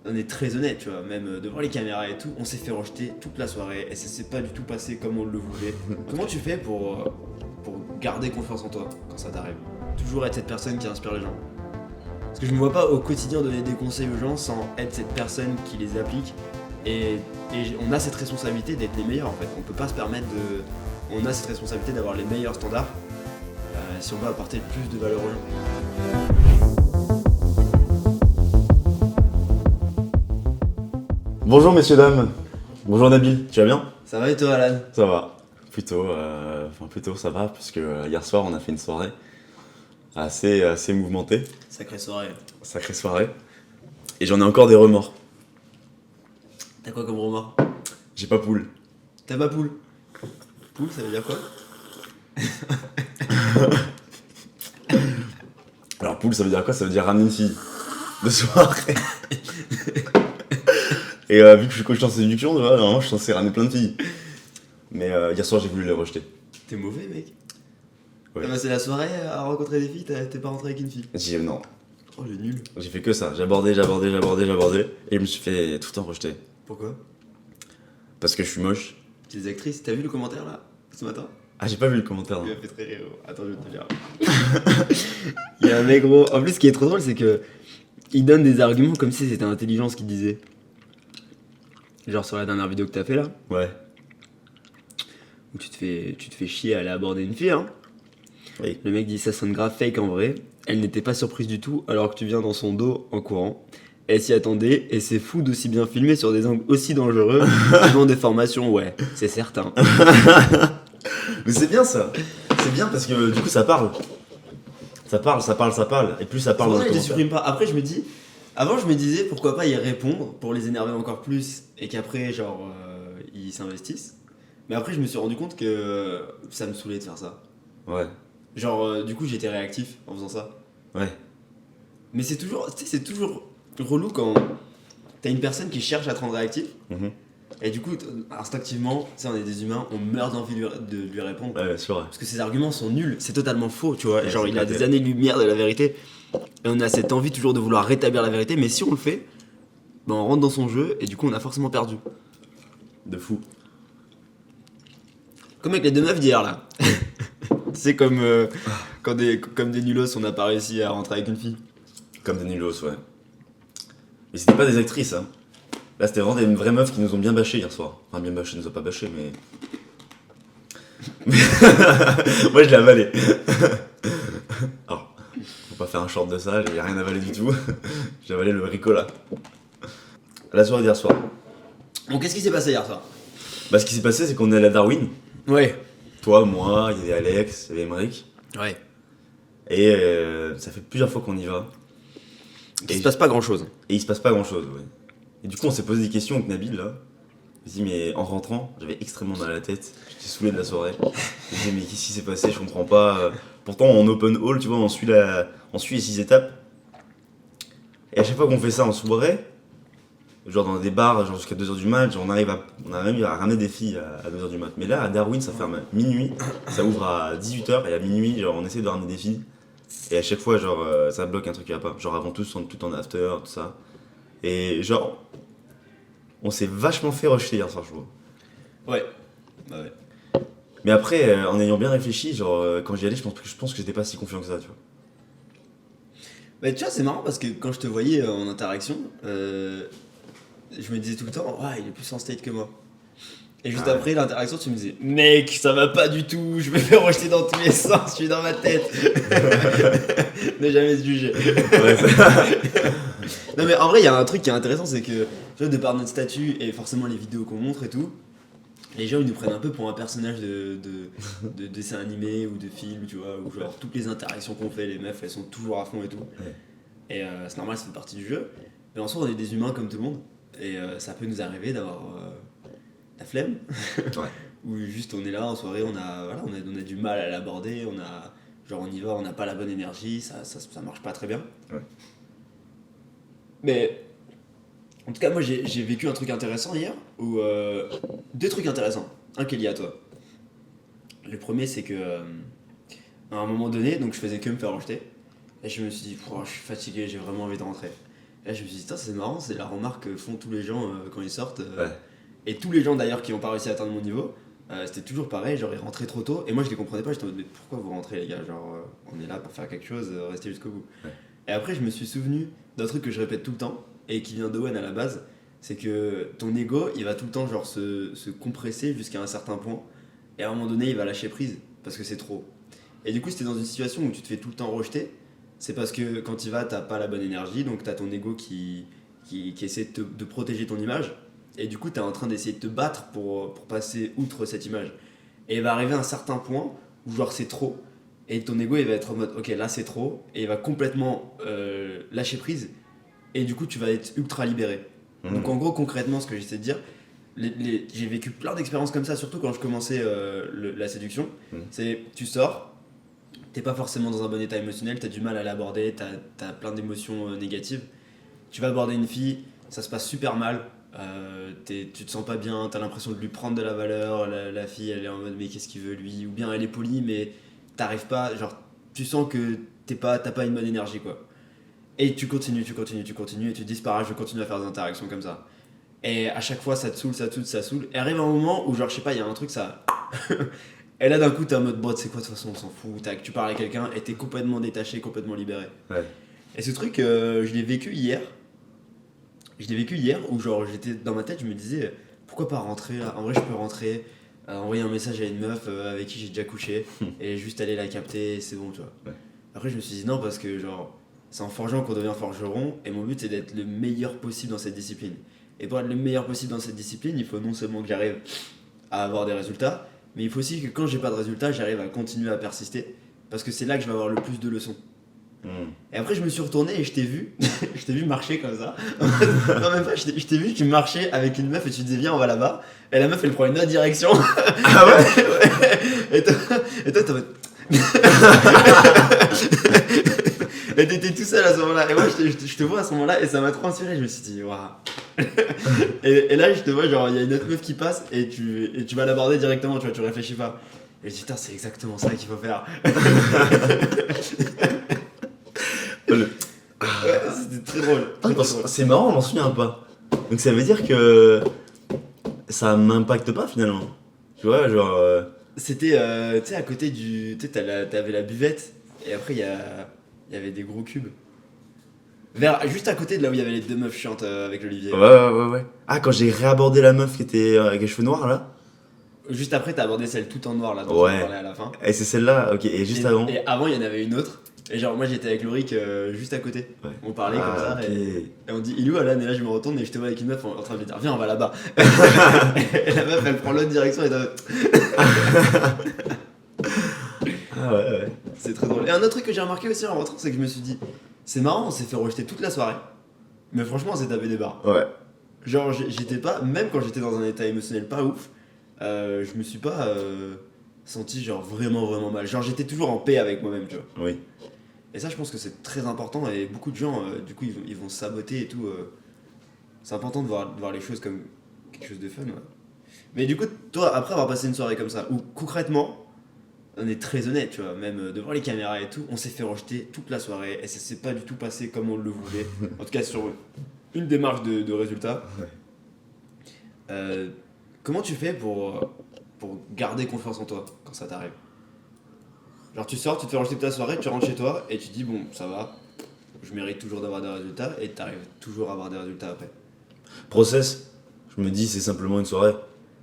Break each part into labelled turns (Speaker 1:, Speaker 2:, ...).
Speaker 1: on est très honnête, tu vois, même devant les caméras et tout, on s'est fait rejeter toute la soirée et ça s'est pas du tout passé comme on le voulait. Comment tu fais pour garder confiance en toi quand ça t'arrive? Toujours être cette personne qui inspire les gens. Parce que je me vois pas au quotidien donner des conseils aux gens sans être cette personne qui les applique. Et on a cette responsabilité d'être les meilleurs en fait. On peut pas se permettre de. On a cette responsabilité d'avoir les meilleurs standards si on veut apporter le plus de valeur aux gens.
Speaker 2: Bonjour messieurs, dames. Bonjour Nabil, tu vas bien?
Speaker 1: Ça va et toi, Alan?
Speaker 2: Ça va. Plutôt ça va, puisque hier soir on a fait une soirée assez mouvementée.
Speaker 1: Sacrée soirée.
Speaker 2: Sacrée soirée. Et j'en ai encore des remords.
Speaker 1: T'as quoi comme remords?
Speaker 2: J'ai pas poule.
Speaker 1: T'as pas poule? Poule, ça veut dire quoi?
Speaker 2: Alors poule, ça veut dire quoi? Ça veut dire ramener une fille de soirée. Et vu que je suis coach en séduction, normalement je suis censé ramener plein de filles. Mais hier soir j'ai voulu les rejeter.
Speaker 1: T'es mauvais, mec.
Speaker 2: Ouais.
Speaker 1: T'as passé la soirée à rencontrer des filles, t'es pas rentré avec une fille.
Speaker 2: J'ai dit non.
Speaker 1: Oh, le nul.
Speaker 2: J'ai fait que ça. J'abordais. Et je me suis fait tout le temps rejeter.
Speaker 1: Pourquoi?
Speaker 2: Parce que je suis moche.
Speaker 1: T'es des actrices, t'as vu le commentaire là, ce matin?
Speaker 2: Ah, j'ai pas vu le commentaire.
Speaker 1: Il
Speaker 2: Non.
Speaker 1: m'a fait très rire. Attends, je vais te dire. Il y a un mec gros. En plus, ce qui est trop drôle, c'est que il donne des arguments comme si c'était intelligent ce qu'il disait. Genre sur la dernière vidéo que t'as fait là,
Speaker 2: Ouais.
Speaker 1: où tu te fais chier à aller aborder une fille, hein.
Speaker 2: Oui.
Speaker 1: Le mec dit ça sonne grave fake en vrai. Elle n'était pas surprise du tout alors que tu viens dans son dos en courant. Elle s'y attendait et c'est fou d'aussi bien filmer sur des angles aussi dangereux. Devant des formations, ouais, c'est certain.
Speaker 2: Mais c'est bien ça. C'est bien parce que du coup ça parle. Ça parle. Et plus ça parle dans
Speaker 1: Souvent,
Speaker 2: le
Speaker 1: il les
Speaker 2: commentaire.
Speaker 1: supprime pas. Après, je me dis. Avant, je me disais pourquoi pas y répondre pour les énerver encore plus et qu'après, genre, ils s'investissent. Mais après, je me suis rendu compte que ça me saoulait de faire ça.
Speaker 2: Ouais.
Speaker 1: Genre, du coup, j'étais réactif en faisant ça.
Speaker 2: Ouais.
Speaker 1: Mais c'est toujours, tu sais, c'est toujours relou quand t'as une personne qui cherche à te rendre réactif.
Speaker 2: Mhm.
Speaker 1: Et du coup, instinctivement, tu sais, on est des humains, on meurt d'envie de lui répondre.
Speaker 2: Ouais, c'est vrai.
Speaker 1: Parce que ses arguments sont nuls, c'est totalement faux, tu vois.
Speaker 2: Ouais,
Speaker 1: Genre,
Speaker 2: c'est
Speaker 1: il a
Speaker 2: éclaté.
Speaker 1: des années-lumière de la vérité. Et on a cette envie toujours de vouloir rétablir la vérité, mais si on le fait, ben on rentre dans son jeu et du coup, on a forcément perdu.
Speaker 2: De fou.
Speaker 1: Comme avec les deux meufs d'hier là. C'est comme comme des nulos, on n'a pas réussi à rentrer avec une fille.
Speaker 2: Comme des nulos, ouais. Mais c'était pas des actrices, hein. Là c'était vraiment des vraies meufs qui nous ont bien bâché hier soir. Enfin bien bâché, nous ont pas bâché, mais. Moi je l'ai avalé. Alors, faut pas faire un short de ça, j'ai rien avalé du tout. J'ai avalé le bricolat. La soirée d'hier soir.
Speaker 1: Bon, qu'est-ce qui s'est passé hier soir?
Speaker 2: Bah ce qui s'est passé c'est qu'on est allé à Darwin.
Speaker 1: Ouais.
Speaker 2: Toi, moi, il y avait Alex, il y avait Emmerich.
Speaker 1: Ouais.
Speaker 2: Et ça fait plusieurs fois qu'on y va.
Speaker 1: Il se passe pas grand chose.
Speaker 2: Et il se passe pas grand chose, ouais. Et du coup, on s'est posé des questions avec Nabil là. Je me suis dit, mais en rentrant, j'avais extrêmement mal à la tête. J'étais saoulé de la soirée. Je me disais, mais qu'est-ce qui s'est passé? Je comprends pas. Pourtant, en open hall, tu vois, on suit les 6 étapes. Et à chaque fois qu'on fait ça en soirée, genre dans des bars, genre jusqu'à 2h du mat, genre on arrive à ramener des filles à 2h du mat. Mais là, à Darwin, ça ferme à minuit. Ça ouvre à 18h et à minuit, genre on essaie de ramener des filles. Et à chaque fois, genre, ça bloque un truc qui va pas. Genre avant tout en after, tout ça. Et genre, on s'est vachement fait rejeter hier soir, je trouve.
Speaker 1: Ouais. Bah ouais.
Speaker 2: Mais après, en ayant bien réfléchi, genre, quand j'y allais, je pense que j'étais pas si confiant que ça, tu vois.
Speaker 1: Bah tu vois, c'est marrant parce que quand je te voyais en interaction, je me disais tout le temps, ouais, il est plus en state que moi. Et juste
Speaker 2: Ah ouais.
Speaker 1: après l'interaction, tu me disais, mec, ça va pas du tout, je me fais rejeter dans tous les sens, je suis dans ma tête. Ne jamais se juger.
Speaker 2: Ouais,
Speaker 1: Non mais en vrai, il y a un truc qui est intéressant, c'est que, tu vois, de par notre statut et forcément les vidéos qu'on montre et tout, les gens ils nous prennent un peu pour un personnage de dessin animé ou de film, tu vois, où genre toutes les interactions qu'on fait, les meufs elles sont toujours à fond et tout.
Speaker 2: Ouais.
Speaker 1: Et c'est normal, ça fait partie du jeu. Mais en soi, on est des humains comme tout le monde. Et ça peut nous arriver d'avoir la flemme.
Speaker 2: Ouais.
Speaker 1: Ou juste on est là en soirée, on a du mal à l'aborder, genre on y va, on n'a pas la bonne énergie, ça marche pas très bien.
Speaker 2: Ouais.
Speaker 1: Mais en tout cas, moi j'ai vécu un truc intéressant hier, ou deux trucs intéressants. Un qui est lié à toi. Le premier, c'est que à un moment donné, donc je faisais que me faire rejeter. Et je me suis dit, je suis fatigué, j'ai vraiment envie de rentrer. Et là, je me suis dit, putain, c'est marrant, c'est la remarque que font tous les gens quand ils sortent.
Speaker 2: Ouais.
Speaker 1: Et tous les gens d'ailleurs qui n'ont pas réussi à atteindre mon niveau, c'était toujours pareil, genre ils rentraient trop tôt. Et moi je les comprenais pas, j'étais en mode, mais pourquoi vous rentrez les gars? Genre, on est là pour faire quelque chose, restez jusqu'au bout.
Speaker 2: Ouais.
Speaker 1: Et après, je me suis souvenu d'un truc que je répète tout le temps, et qui vient d'Owen à la base, c'est que ton ego, il va tout le temps genre se compresser jusqu'à un certain point, et à un moment donné, il va lâcher prise, parce que c'est trop. Et du coup, si t'es dans une situation où tu te fais tout le temps rejeter, c'est parce que quand tu vas, t'as pas la bonne énergie, donc t'as ton ego qui essaie de protéger ton image, et du coup, t'es en train d'essayer de te battre pour passer outre cette image. Et il va arriver à un certain point où genre c'est trop, et ton ego il va être en mode ok là c'est trop, et il va complètement lâcher prise, et du coup tu vas être ultra libéré. Donc en gros concrètement ce que j'essaie de dire, j'ai vécu plein d'expériences comme ça, surtout quand je commençais la séduction. C'est tu sors, t'es pas forcément dans un bon état émotionnel, t'as du mal à l'aborder, t'as plein d'émotions négatives. Tu vas aborder une fille, ça se passe super mal, tu te sens pas bien, t'as l'impression de lui prendre de la valeur, la fille elle est en mode mais qu'est-ce qu'il veut lui, ou bien elle est polie mais t'arrives pas, genre tu sens que t'as pas une bonne énergie quoi. Et tu continues, et tu te dis c'est pas grave, je continue à faire des interactions comme ça. Et à chaque fois ça te saoule, ça saoule. Et arrive un moment où genre je sais pas, il y a un truc ça... Et là d'un coup t'es en mode bon c'est quoi de toute façon on s'en fout, tu parles à quelqu'un et t'es complètement détaché, complètement libéré.
Speaker 2: Ouais.
Speaker 1: Et ce truc je l'ai vécu hier. Où genre j'étais dans ma tête, je me disais pourquoi pas rentrer là. En vrai je peux rentrer, envoyer un message à une meuf avec qui j'ai déjà couché et juste aller la capter et c'est bon tu vois.
Speaker 2: Ouais.
Speaker 1: Après je me suis dit non parce que genre c'est en forgeant qu'on devient forgeron et mon but c'est d'être le meilleur possible dans cette discipline. Et pour être le meilleur possible dans cette discipline, il faut non seulement que j'arrive à avoir des résultats, mais il faut aussi que quand j'ai pas de résultats, j'arrive à continuer à persister parce que c'est là que je vais avoir le plus de leçons. Et après je me suis retourné et je t'ai vu je t'ai vu marcher comme ça. Non même pas, je t'ai vu tu marchais avec une meuf et tu disais viens on va là-bas, et la meuf elle prend une autre direction.
Speaker 2: Ah ouais.
Speaker 1: Ouais. Et toi t'es en mode et t'étais tout seul à ce moment-là, et moi je te vois à ce moment-là et ça m'a trop inspiré, je me suis dit waouh. Et là je te vois genre il y a une autre meuf qui passe et tu vas l'aborder directement, tu vois, tu réfléchis pas. Et je dis putain c'est exactement ça qu'il faut faire. Ouais, c'était très drôle.
Speaker 2: C'est marrant, on m'en souvient pas. Donc ça veut dire que ça m'impacte pas finalement. Tu vois, genre.
Speaker 1: C'était, tu sais, à côté du. Tu sais, t'avais la buvette, et après il y avait des gros cubes. Juste à côté de là où il y avait les deux meufs chiantes avec l'Olivier.
Speaker 2: Ouais. Ah, quand j'ai réabordé la meuf qui était avec les cheveux noirs là.
Speaker 1: Juste après, t'as abordé celle tout en noir là, dont on parlait à la fin.
Speaker 2: Et c'est celle-là, ok, et juste avant.
Speaker 1: Et avant, il y en avait une autre. Et genre, moi j'étais avec Lorik juste à côté.
Speaker 2: Ouais.
Speaker 1: On parlait comme ça.
Speaker 2: Ok.
Speaker 1: Et on dit, il est où Alan? Et là, je me retourne et je te vois avec une meuf en train de lui dire, viens, on va là-bas. Et la meuf, elle prend l'autre direction et
Speaker 2: Ah ouais.
Speaker 1: c'est très drôle. Et un autre truc que j'ai remarqué aussi en rentrant, c'est que je me suis dit, c'est marrant, on s'est fait rejeter toute la soirée. Mais franchement, on s'est tapé des barres.
Speaker 2: Ouais.
Speaker 1: Genre, j'étais pas, même quand j'étais dans un état émotionnel pas ouf, je me suis pas senti genre vraiment mal. Genre, j'étais toujours en paix avec moi-même, tu vois.
Speaker 2: Oui.
Speaker 1: Et ça, je pense que c'est très important et beaucoup de gens, du coup, ils vont se saboter et tout. C'est important de voir les choses comme quelque chose de fun. Ouais. Mais du coup, toi, après avoir passé une soirée comme ça, où concrètement, on est très honnête, tu vois, même devant les caméras et tout, on s'est fait rejeter toute la soirée et ça s'est pas du tout passé comme on le voulait. En tout cas, sur une démarche de résultat.
Speaker 2: Ouais.
Speaker 1: Comment tu fais pour garder confiance en toi quand ça t'arrive? Genre tu sors, tu te fais rejeter toute la soirée, tu rentres chez toi et tu dis bon ça va, je mérite toujours d'avoir des résultats, et t'arrives toujours à avoir des résultats après.
Speaker 2: Process, je me dis c'est simplement une soirée.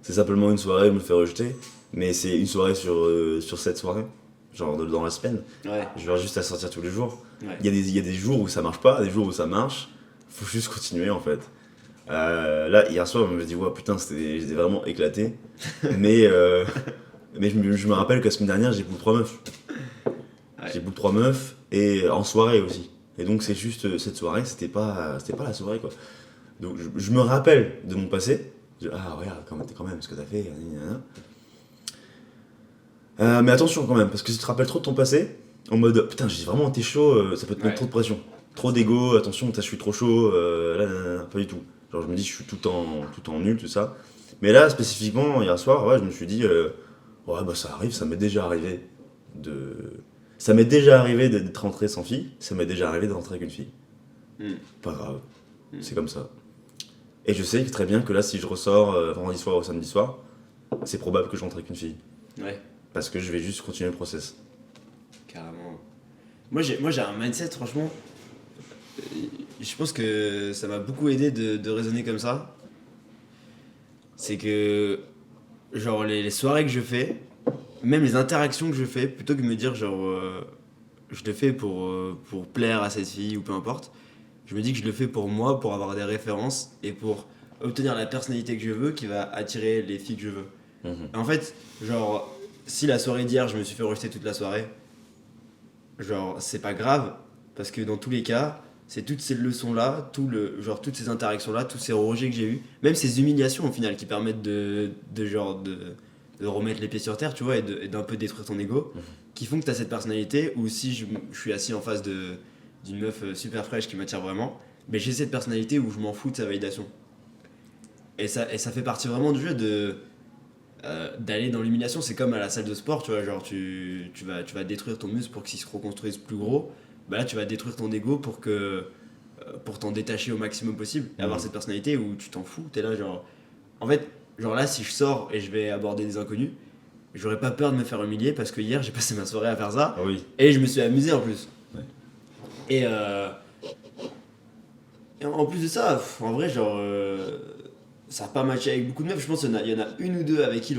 Speaker 2: C'est simplement une soirée, je me fais rejeter, mais c'est une soirée sur 7 soirées, genre dans la semaine.
Speaker 1: Ouais.
Speaker 2: Je vais juste à sortir tous les jours.
Speaker 1: Ouais.
Speaker 2: Il y a des jours où ça marche pas, des jours où ça marche. Faut juste continuer en fait. Là, hier soir, je me dis, ouais, putain, j'étais vraiment éclaté. mais je me rappelle que la semaine dernière, j'ai bouffé 3 meufs.
Speaker 1: Ouais.
Speaker 2: J'ai bouffé 3 meufs, et en soirée aussi. Et donc, c'est juste, cette soirée, c'était pas la soirée, quoi. Donc, je me rappelle de mon passé. Ah, regarde, quand même ce que t'as fait. Mais attention quand même, parce que si tu te rappelles trop de ton passé, en mode, putain, j'ai vraiment été chaud, ça peut te mettre trop de pression. Trop d'ego, attention, je suis trop chaud, là, pas du tout. Genre je me dis je suis tout en nul, tout ça. Mais là spécifiquement hier soir, ouais, je me suis dit ouais bah ça arrive, ça m'est déjà arrivé d'être rentré sans fille, ça m'est déjà arrivé de rentrer avec une fille. Pas grave,
Speaker 1: Mm.
Speaker 2: c'est comme ça. Et je sais très bien que là, si je ressors vendredi soir ou samedi soir, c'est probable que je rentre avec une fille.
Speaker 1: Ouais,
Speaker 2: Parce que je vais juste continuer le process.
Speaker 1: carrément. Moi j'ai un mindset, franchement. Je pense que ça m'a beaucoup aidé de raisonner comme ça. C'est que, genre, les soirées que je fais, même les interactions que je fais, plutôt que de me dire, genre, je le fais pour plaire à cette fille ou peu importe, je me dis que je le fais pour moi, pour avoir des références et pour obtenir la personnalité que je veux qui va attirer les filles que je veux.
Speaker 2: Mhm.
Speaker 1: En fait, genre, si la soirée d'hier, je me suis fait rejeter toute la soirée, genre, c'est pas grave, parce que dans tous les cas, c'est toutes ces leçons-là, genre, toutes ces interactions-là, tous ces rejets que j'ai eus, même ces humiliations au final qui permettent de remettre les pieds sur terre, tu vois, et d'un peu détruire ton ego, qui font que tu as cette personnalité où si je suis assis en face d'une meuf super fraîche qui m'attire vraiment, mais j'ai cette personnalité où je m'en fous de sa validation. Et ça fait partie vraiment du jeu d'aller dans l'humiliation. C'est comme à la salle de sport, tu vois, genre tu vas détruire ton muscle pour qu'il se reconstruise plus gros. Bah là, tu vas détruire ton ego pour t'en détacher au maximum possible et avoir cette personnalité où tu t'en fous. T'es là, genre. En fait, genre là, si je sors et je vais aborder des inconnus, j'aurais pas peur de me faire humilier parce que hier, j'ai passé ma soirée à faire ça
Speaker 2: Ah oui.
Speaker 1: et je me suis amusé en plus.
Speaker 2: Ouais.
Speaker 1: Et, et en plus de ça, en vrai, genre. Ça a pas matché avec beaucoup de meufs. Je pense qu'il y en a une ou deux avec qui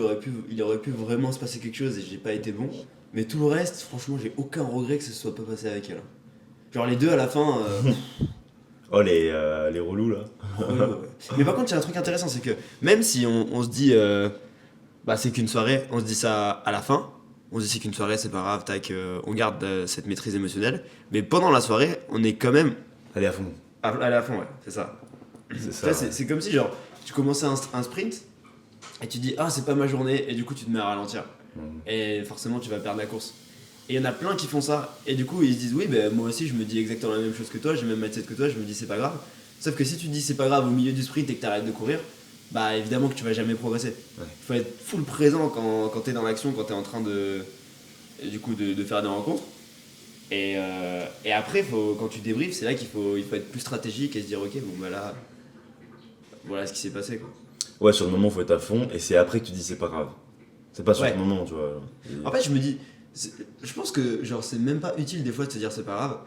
Speaker 1: il aurait pu vraiment se passer quelque chose et j'ai pas été bon. Mais tout le reste, franchement, j'ai aucun regret que ça se soit pas passé avec elle. Genre les deux à la fin.
Speaker 2: Oh, les relous là.
Speaker 1: Ouais. Mais par contre, il y a un truc intéressant, c'est que même si on se dit bah c'est qu'une soirée, on se dit ça à la fin. On se dit c'est qu'une soirée, c'est pas grave, tac, on garde cette maîtrise émotionnelle. Mais pendant la soirée, on est quand même
Speaker 2: Allez à fond.
Speaker 1: à la fin, ouais, c'est ça.
Speaker 2: C'est
Speaker 1: Tu
Speaker 2: ça.
Speaker 1: vois, c'est comme si genre tu commençais un sprint et tu dis ah c'est pas ma journée et du coup tu te mets à ralentir
Speaker 2: Mhm.
Speaker 1: et forcément tu vas perdre la course. Et il y en a plein qui font ça et du coup ils se disent oui ben moi aussi je me dis exactement la même chose que toi, j'ai le même mindset que toi, je me dis c'est pas grave. Sauf que si tu dis c'est pas grave au milieu du sprint et que t'arrêtes de courir, bah évidemment que tu vas jamais progresser.
Speaker 2: Ouais.
Speaker 1: Il faut être full présent quand t'es dans l'action, quand t'es en train de faire des rencontres. Et après, quand tu débriefes, c'est là il faut être plus stratégique et se dire ok, bon bah là, voilà ce qui s'est passé quoi.
Speaker 2: Ouais, sur le moment, faut être à fond, et c'est après que tu dis c'est pas grave. C'est pas sur
Speaker 1: Ouais.
Speaker 2: le moment, tu vois.
Speaker 1: En fait, je me dis, je pense que genre c'est même pas utile des fois de se dire c'est pas grave.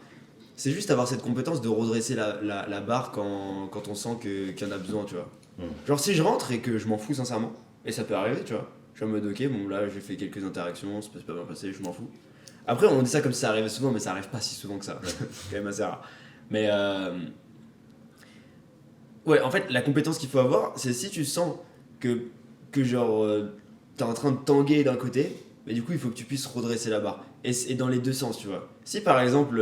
Speaker 1: C'est juste avoir cette compétence de redresser la barre quand on sent qu'il y en a besoin, tu vois. Genre si je rentre et que je m'en fous sincèrement, et ça peut arriver, tu vois. Je suis en mode ok, bon là j'ai fait quelques interactions, ça peut pas bien passer, je m'en fous. Après on dit ça comme si ça arrivait souvent, mais ça arrive pas si souvent que ça. C'est quand même assez rare. Mais ouais, en fait la compétence qu'il faut avoir, c'est si tu sens que genre t'es en train de tanguer d'un côté, mais du coup il faut que tu puisses redresser la barre. Et dans les deux sens, tu vois. Si par exemple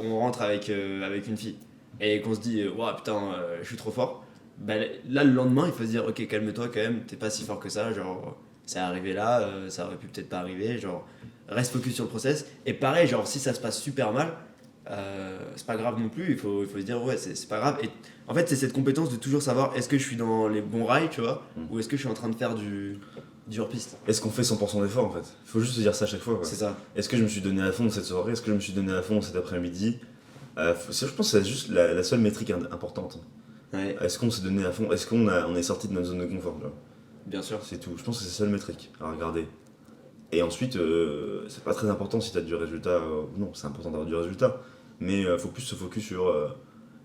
Speaker 1: on rentre avec une fille et qu'on se dit ouah putain je suis trop fort, bah, là le lendemain il faut se dire ok calme-toi quand même, t'es pas si fort que ça, genre c'est arrivé là, ça aurait pu peut-être pas arriver, genre reste focus sur le process. Et pareil, genre si ça se passe super mal, c'est pas grave non plus, il faut se dire ouais c'est pas grave. Et en fait c'est cette compétence de toujours savoir est-ce que je suis dans les bons rails, tu vois, ou est-ce que je suis en train de faire du hors-piste.
Speaker 2: Est-ce qu'on fait 100% d'effort en fait? Faut juste se dire ça à chaque fois. Quoi.
Speaker 1: C'est ça.
Speaker 2: Est-ce que je me suis donné à fond cette soirée? Est-ce que je me suis donné à fond cet après-midi? Je pense que c'est juste la seule métrique importante.
Speaker 1: Ouais,
Speaker 2: Est-ce qu'on s'est donné à fond? Est-ce qu'on est sorti de notre zone de confort là?
Speaker 1: bien sûr.
Speaker 2: C'est tout. Je pense que c'est la seule métrique à regarder. Et ensuite, c'est pas très important si t'as du résultat ou non, c'est important d'avoir du résultat. Mais faut plus se focus sur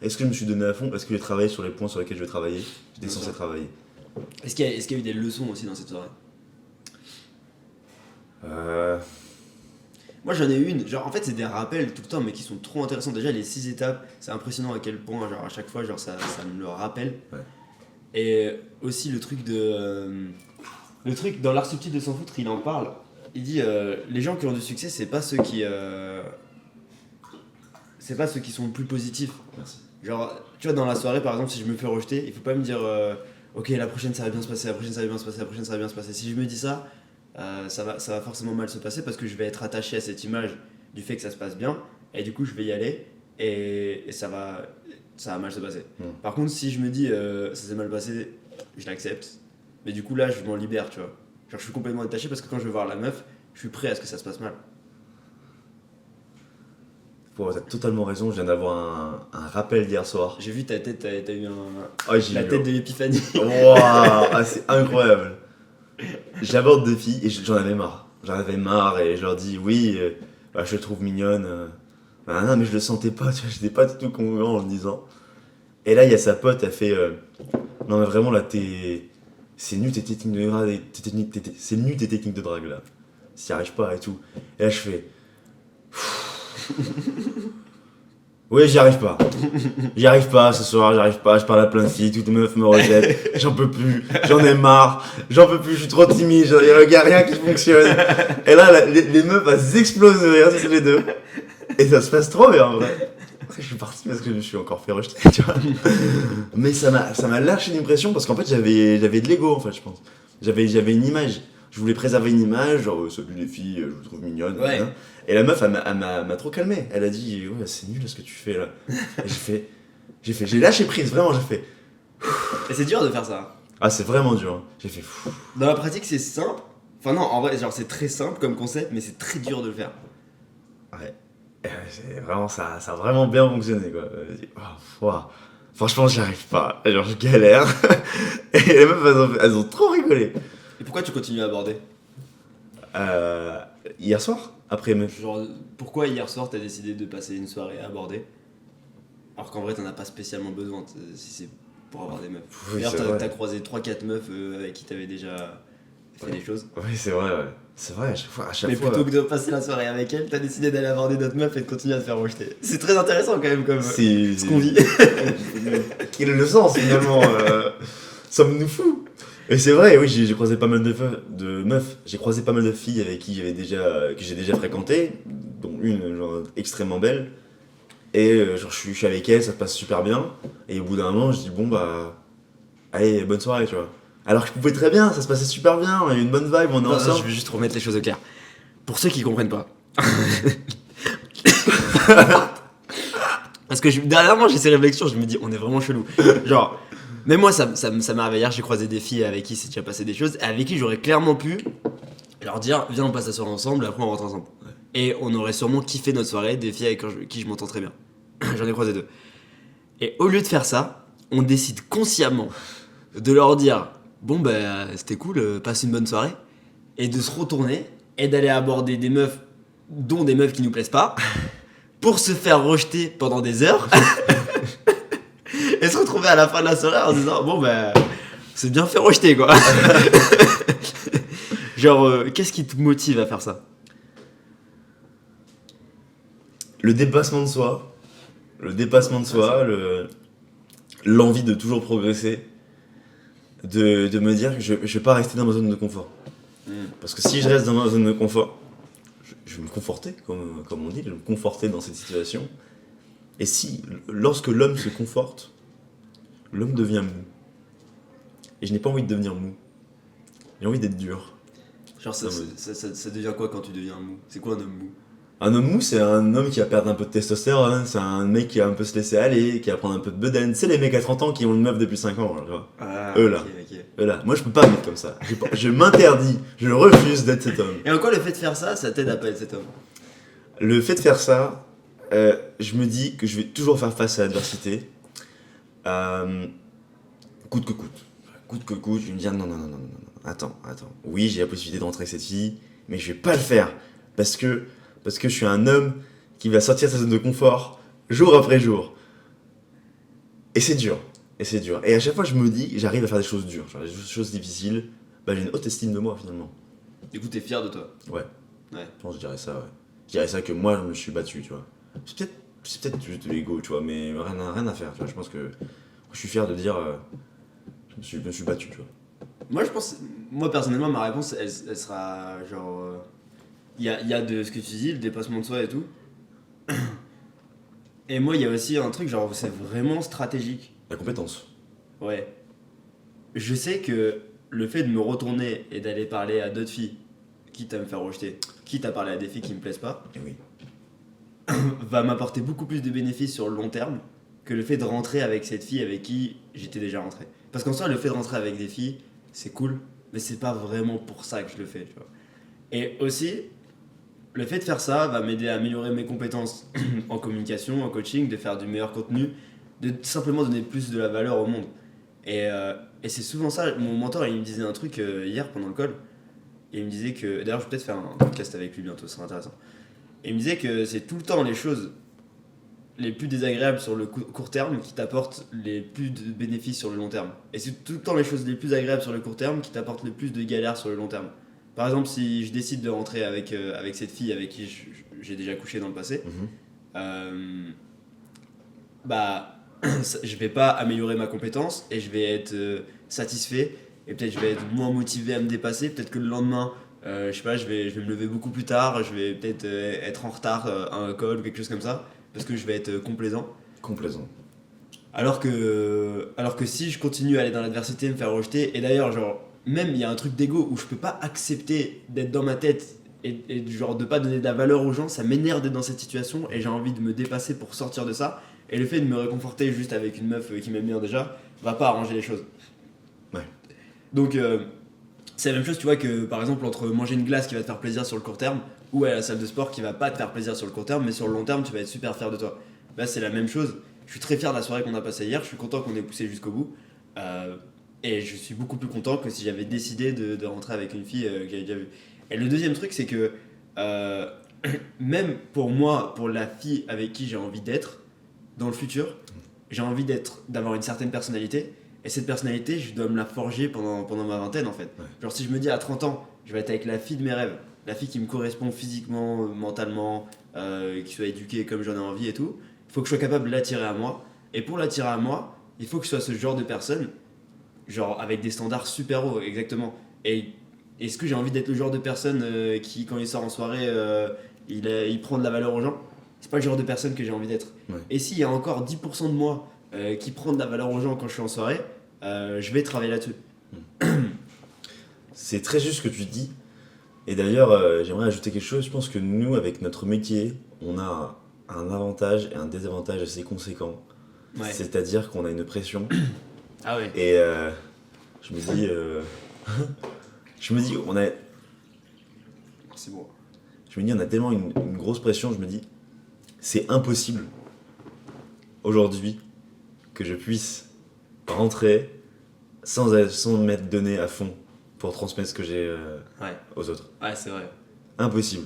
Speaker 2: est-ce que je me suis donné à fond? Est-ce que j'ai travaillé sur les points sur lesquels je vais travailler? J'étais
Speaker 1: Bien
Speaker 2: censé
Speaker 1: sûr.
Speaker 2: travailler.
Speaker 1: Est-ce qu'il y a eu des leçons aussi dans cette soirée?
Speaker 2: Euh,
Speaker 1: Moi j'en ai eu une, genre en fait c'est des rappels tout le temps mais qui sont trop intéressants. Déjà les 6 étapes, c'est impressionnant à quel point genre à chaque fois genre ça me le rappelle.
Speaker 2: Ouais.
Speaker 1: Et aussi le truc dans l'art subtil de s'en foutre, il en parle. Il dit les gens qui ont du succès, c'est pas ceux qui sont le plus positifs.
Speaker 2: Merci.
Speaker 1: Genre tu vois dans la soirée par exemple si je me fais rejeter, il faut pas me dire ok la prochaine ça va bien se passer, la prochaine ça va bien se passer, la prochaine ça va bien se passer. Si je me dis ça, ça va forcément mal se passer parce que je vais être attaché à cette image du fait que ça se passe bien et du coup je vais y aller et ça va mal se passer. Par contre si je me dis ça s'est mal passé, je l'accepte, mais du coup là je m'en libère, tu vois. Genre je suis complètement détaché parce que quand je vais voir la meuf, je suis prêt à ce que ça se passe mal.
Speaker 2: Ouais, t'as totalement raison, je viens d'avoir un rappel d'hier soir.
Speaker 1: J'ai vu ta tête, t'as eu
Speaker 2: J'ai
Speaker 1: la
Speaker 2: eu-
Speaker 1: tête de l'épiphanie.
Speaker 2: Waouh, ah, c'est incroyable. J'aborde deux filles et j'en avais marre. J'en avais marre et je leur dis oui, bah, je te trouve mignonne. Bah, non, mais je le sentais pas, tu vois, j'étais pas du tout convaincant en le disant. Et là, il y a sa pote, elle fait non, mais vraiment là, c'est nul tes techniques de drague, c'est nul tes techniques de drague là. S'y arrive pas et tout. Et là, je fais. Ouais, j'y arrive pas. J'y arrive pas ce soir, j'y arrive pas. Je parle à plein de filles, toutes les meufs me rejettent. J'en peux plus, j'en ai marre, j'en peux plus, je suis trop timide, y a rien qui fonctionne. Et là, les meufs, elles explosent de rire, c'est les deux. Et ça se passe trop bien en vrai. Après, je suis parti parce que je me suis encore fait rejeter, tu vois. Mais ça m'a lâché l'impression parce qu'en fait, j'avais de l'ego en fait, je pense. J'avais une image. Je voulais préserver une image, genre, salut les filles, je vous trouve mignonne.
Speaker 1: Ouais.
Speaker 2: Hein. Et la meuf, elle m'a trop calmé. Elle a dit, ouais, c'est nul ce que tu fais là. Et j'ai lâché prise, vraiment, j'ai fait.
Speaker 1: Et c'est dur de faire ça.
Speaker 2: Ah, c'est vraiment dur. Hein. J'ai fait.
Speaker 1: Dans la pratique, c'est simple. Enfin, non, en vrai, genre, c'est très simple comme concept, mais c'est très dur de le faire.
Speaker 2: Ouais. Et c'est vraiment, ça a vraiment bien fonctionné, quoi. Wow. Franchement, j'y arrive pas. Genre, je galère. Et les meufs, elles ont trop rigolé.
Speaker 1: Et pourquoi tu continues à aborder?
Speaker 2: Hier soir, après meuf.
Speaker 1: Genre, pourquoi hier soir t'as décidé de passer une soirée à aborder? Alors qu'en vrai, t'en as pas spécialement besoin si c'est pour avoir des meufs.
Speaker 2: Oui,
Speaker 1: D'ailleurs,
Speaker 2: c'est vrai.
Speaker 1: t'as croisé 3-4 meufs avec qui t'avais déjà fait des choses.
Speaker 2: Oui, c'est vrai, ouais. C'est vrai, à chaque fois.
Speaker 1: Mais plutôt que de passer la soirée avec elle, t'as décidé d'aller aborder d'autres meufs et de continuer à te faire rejeter. C'est très intéressant quand même comme ce qu'on vit.
Speaker 2: Quel est le sens finalement sommes-nous fous? Et c'est vrai, oui, j'ai croisé pas mal de meufs. J'ai croisé pas mal de filles avec qui que j'ai déjà fréquenté, dont une genre, extrêmement belle. Et genre, je suis avec elle, ça se passe super bien. Et au bout d'un moment, je dis bon bah, allez, bonne soirée, tu vois. Alors que je pouvais très bien, ça se passait super bien, on a eu une bonne vibe, on est
Speaker 1: Non,
Speaker 2: ensemble.
Speaker 1: je vais juste remettre les choses au clair. Pour ceux qui comprennent pas. Parce que dernièrement j'ai ces réflexions, je me dis on est vraiment chelou. Genre, même moi ça m'est arrivé hier, j'ai croisé des filles avec qui c'est déjà passé des choses, avec qui j'aurais clairement pu leur dire viens on passe la soirée ensemble, après on rentre ensemble.
Speaker 2: Ouais.
Speaker 1: Et on aurait sûrement kiffé notre soirée, des filles avec qui je m'entends très bien. J'en ai croisé 2. Et au lieu de faire ça, on décide consciemment de leur dire bon bah c'était cool, passe une bonne soirée, et de se retourner et d'aller aborder des meufs, dont des meufs qui nous plaisent pas, pour se faire rejeter pendant des heures et se retrouver à la fin de la soirée en se disant bon bah c'est bien fait rejeter quoi. Genre qu'est-ce qui te motive à faire ça?
Speaker 2: Le dépassement de soi, l'envie de toujours progresser, de me dire que je vais pas rester dans ma zone de confort. Parce que si je reste dans ma zone de confort, je vais me conforter, comme on dit, je vais me conforter dans cette situation. Et lorsque l'homme se conforte, l'homme devient mou. Et je n'ai pas envie de devenir mou. J'ai envie d'être dur.
Speaker 1: Genre ça devient quoi quand tu deviens mou? C'est quoi un homme mou?
Speaker 2: Un homme mou, c'est un homme qui va perdre un peu de testostérone, c'est un mec qui va un peu se laisser aller, qui va prendre un peu de bedaine. C'est les mecs à 30 ans qui ont une meuf depuis 5 ans, tu vois.
Speaker 1: Ah,
Speaker 2: Eux là.
Speaker 1: ok.
Speaker 2: Eux là. Moi je peux pas me mettre comme ça. Je m'interdis, je refuse d'être cet homme.
Speaker 1: Et en quoi le fait de faire ça t'aide à pas être cet homme?
Speaker 2: Le fait de faire ça, je me dis que je vais toujours faire face à l'adversité. Coûte que coûte. Coûte que coûte, je vais me dire non. Attends. Oui, j'ai la possibilité de rentrer avec cette fille, mais je vais pas le faire. Parce que je suis un homme qui va sortir de sa zone de confort jour après jour. Et c'est dur. Et à chaque fois, je me dis, j'arrive à faire des choses dures, genre des choses difficiles. Bah, j'ai une haute estime de moi finalement.
Speaker 1: Du coup t'es fier de toi?
Speaker 2: Ouais.
Speaker 1: Ouais.
Speaker 2: Je pense que je dirais ça, ouais. Je dirais ça que moi, je me suis battu, tu vois. C'est peut-être juste de l'ego, tu vois, mais rien à faire, tu vois. Je pense que je suis fier de dire, je me suis battu, tu vois.
Speaker 1: Moi personnellement ma réponse elle sera genre il y a de ce que tu dis, le dépassement de soi et tout. Et moi il y a aussi un truc genre c'est vraiment stratégique.
Speaker 2: La compétence.
Speaker 1: Ouais. Je sais que le fait de me retourner et d'aller parler à d'autres filles, quitte à me faire rejeter, quitte à parler à des filles qui me plaisent pas,
Speaker 2: Et oui.
Speaker 1: va m'apporter beaucoup plus de bénéfices sur le long terme que le fait de rentrer avec cette fille avec qui j'étais déjà rentré. Parce qu'en soi, le fait de rentrer avec des filles, c'est cool, mais c'est pas vraiment pour ça que je le fais, tu vois. Et aussi, le fait de faire ça va m'aider à améliorer mes compétences en communication, en coaching, de faire du meilleur contenu, de simplement donner plus de la valeur au monde. Et c'est souvent ça. Mon mentor, il me disait un truc hier pendant le call. Et il me disait que. D'ailleurs, je vais peut-être faire un podcast avec lui bientôt, ce sera intéressant. Et il me disait que c'est tout le temps les choses les plus désagréables sur le court terme qui t'apportent les plus de bénéfices sur le long terme. Et c'est tout le temps les choses les plus agréables sur le court terme qui t'apportent le plus de galères sur le long terme. Par exemple, si je décide de rentrer avec cette fille avec qui j'ai déjà couché dans le passé, bah, je vais pas améliorer ma compétence et je vais être satisfait et peut-être je vais être moins motivé à me dépasser. Peut-être que le lendemain, je sais pas, je vais me lever beaucoup plus tard, je vais peut-être être en retard à un call ou quelque chose comme ça parce que je vais être complaisant.
Speaker 2: Complaisant.
Speaker 1: Alors que si je continue à aller dans l'adversité, me faire rejeter, et d'ailleurs, genre, même il y a un truc d'ego où je peux pas accepter d'être dans ma tête et genre de pas donner de la valeur aux gens, ça m'énerve d'être dans cette situation et j'ai envie de me dépasser pour sortir de ça. Et le fait de me réconforter juste avec une meuf qui m'aime bien déjà, va pas arranger les choses.
Speaker 2: Ouais.
Speaker 1: Donc, c'est la même chose, tu vois, que par exemple, entre manger une glace qui va te faire plaisir sur le court terme ou aller à la salle de sport qui va pas te faire plaisir sur le court terme, mais sur le long terme, tu vas être super fier de toi. Là, c'est la même chose. Je suis très fier de la soirée qu'on a passée hier, je suis content qu'on ait poussé jusqu'au bout. Et je suis beaucoup plus content que si j'avais décidé de rentrer avec une fille que j'avais déjà vue. Et le deuxième truc, c'est que même pour moi, pour la fille avec qui j'ai envie d'être dans le futur, j'ai envie d'avoir une certaine personnalité. Et cette personnalité, je dois me la forger pendant ma vingtaine en fait.
Speaker 2: Ouais.
Speaker 1: Genre si je me dis à 30 ans, je vais être avec la fille de mes rêves, la fille qui me correspond physiquement, mentalement, qui soit éduquée comme j'en ai envie et tout, il faut que je sois capable de l'attirer à moi. Et pour l'attirer à moi, il faut que je sois ce genre de personne, genre avec des standards super hauts, exactement. Et est-ce que j'ai envie d'être le genre de personne qui, quand il sort en soirée, il prend de la valeur aux gens? C'est pas le genre de personne que j'ai envie d'être.
Speaker 2: Ouais.
Speaker 1: Et s'il y a encore 10% de moi qui prend de la valeur aux gens quand je suis en soirée, je vais travailler là-dessus.
Speaker 2: C'est très juste ce que tu dis. Et d'ailleurs, j'aimerais ajouter quelque chose. Je pense que nous, avec notre métier, on a un avantage et un désavantage assez conséquents.
Speaker 1: Ouais.
Speaker 2: C'est-à-dire qu'on a une pression.
Speaker 1: Ah ouais.
Speaker 2: Et je me dis, on a,
Speaker 1: C'est bon.
Speaker 2: je me dis, on a tellement une grosse pression. Je me dis, c'est impossible aujourd'hui que je puisse rentrer sans m'être donné à fond pour transmettre ce que j'ai
Speaker 1: Ouais.
Speaker 2: aux autres.
Speaker 1: Ouais, c'est vrai.
Speaker 2: Impossible.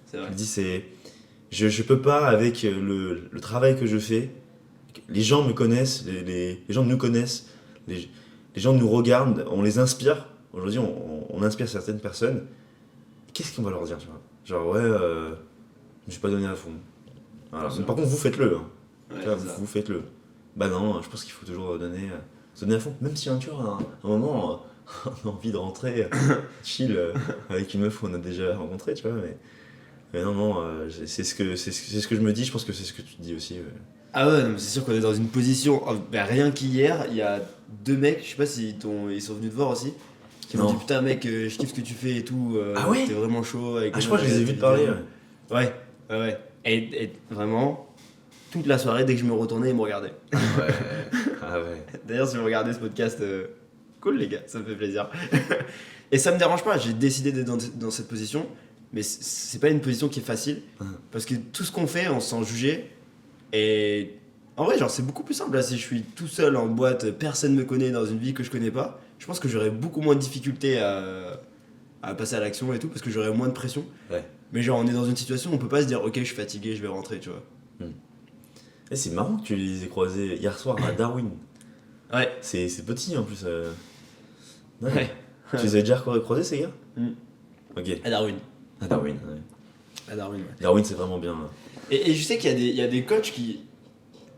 Speaker 1: C'est
Speaker 2: Je
Speaker 1: vrai.
Speaker 2: me dis, je peux pas, avec le travail que je fais, les gens me connaissent, les gens nous connaissent, les gens nous regardent, on les inspire. Aujourd'hui, on inspire certaines personnes. Qu'est-ce qu'on va leur dire, tu vois? Genre, ouais, je me suis pas donné à fond. Voilà.
Speaker 1: Bien
Speaker 2: Par contre, vous faites-le. Hein.
Speaker 1: Ouais,
Speaker 2: Tu vois,
Speaker 1: c'est ça.
Speaker 2: vous faites-le. Bah non, je pense qu'il faut toujours se donner à fond. Même si tu vois, à un moment, on a envie de rentrer chill avec une meuf qu'on a déjà rencontrée, tu vois. Mais non, c'est ce que je me dis, je pense que c'est ce que tu te dis aussi.
Speaker 1: Ah ouais, non, mais c'est sûr qu'on est dans une position. Bah, rien qu'hier, il y a deux mecs, je sais pas si ils sont venus te voir aussi, qui m'ont
Speaker 2: Non.
Speaker 1: dit putain mec, je kiffe ce que tu fais et tout.
Speaker 2: Ah ouais
Speaker 1: t'es vraiment chaud avec
Speaker 2: Ah, je crois que je les ai vus te parler. Ouais.
Speaker 1: Ouais. Et vraiment, toute la soirée, dès que je me retournais, ils me regardaient.
Speaker 2: Ah ouais.
Speaker 1: D'ailleurs, si vous regardez ce podcast, cool les gars, ça me fait plaisir. Et ça me dérange pas, j'ai décidé d'être dans cette position, mais c'est pas une position qui est facile, parce que tout ce qu'on fait, on se sent jugé. Et en vrai, genre, c'est beaucoup plus simple. Là, si je suis tout seul en boîte, personne me connaît dans une vie que je connais pas, je pense que j'aurais beaucoup moins de difficultés à passer à l'action et tout, parce que j'aurais moins de pression.
Speaker 2: Ouais.
Speaker 1: Mais genre, on est dans une situation où on peut pas se dire, ok, je suis fatigué, je vais rentrer, tu vois.
Speaker 2: Et c'est marrant que tu les aies croisés hier soir à Darwin.
Speaker 1: Ouais.
Speaker 2: C'est petit en plus. Ouais.
Speaker 1: Ouais.
Speaker 2: Tu les as déjà croisés ces gars?
Speaker 1: Mm.
Speaker 2: Ok.
Speaker 1: À Darwin.
Speaker 2: À Darwin, ouais.
Speaker 1: À Darwin, ouais.
Speaker 2: Darwin, c'est vraiment bien.
Speaker 1: Et je sais qu'il y a des coachs qui.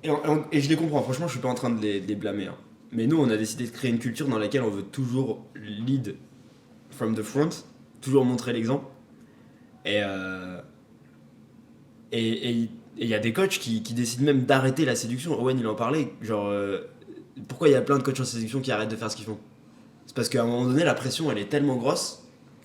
Speaker 1: Et je les comprends, franchement, je suis pas en train de les blâmer. Hein. Mais nous, on a décidé de créer une culture dans laquelle on veut toujours lead from the front, toujours montrer l'exemple. Et il y a des coachs qui décident même d'arrêter la séduction. Owen, il en parlait. Genre, pourquoi il y a plein de coachs en séduction qui arrêtent de faire ce qu'ils font? C'est parce qu'à un moment donné, la pression, elle est tellement grosse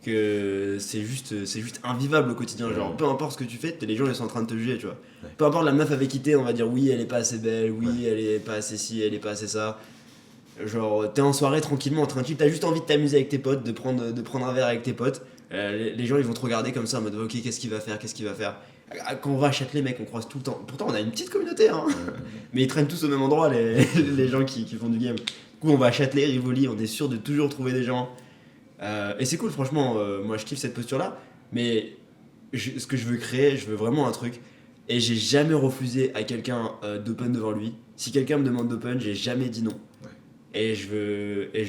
Speaker 1: que c'est juste invivable au quotidien. Genre, peu importe ce que tu fais, les gens ils sont en train de te juger, tu vois.
Speaker 2: Ouais.
Speaker 1: Peu importe la meuf avec qui t'es, on va dire oui, elle est pas assez belle, oui, elle est pas assez ci, elle est pas assez ça. Genre, t'es en soirée tranquillement, tranquille, t'as juste envie de t'amuser avec tes potes, de prendre un verre avec tes potes. Les gens ils vont te regarder comme ça en mode ok, qu'est-ce qu'il va faire, qu'est-ce qu'il va faire. Quand on va à Châtelet, mec, on croise tout le temps. Pourtant, on a une petite communauté, hein. Mais ils traînent tous au même endroit, les gens qui font du game. Du coup, on va à Châtelet, Rivoli, on est sûr de toujours trouver des gens. Et c'est cool, franchement, moi je kiffe cette posture-là. Mais ce que je veux créer, je veux vraiment un truc. Et j'ai jamais refusé à quelqu'un d'open devant lui. Si quelqu'un me demande d'open, j'ai jamais dit non.
Speaker 2: Ouais.
Speaker 1: Et je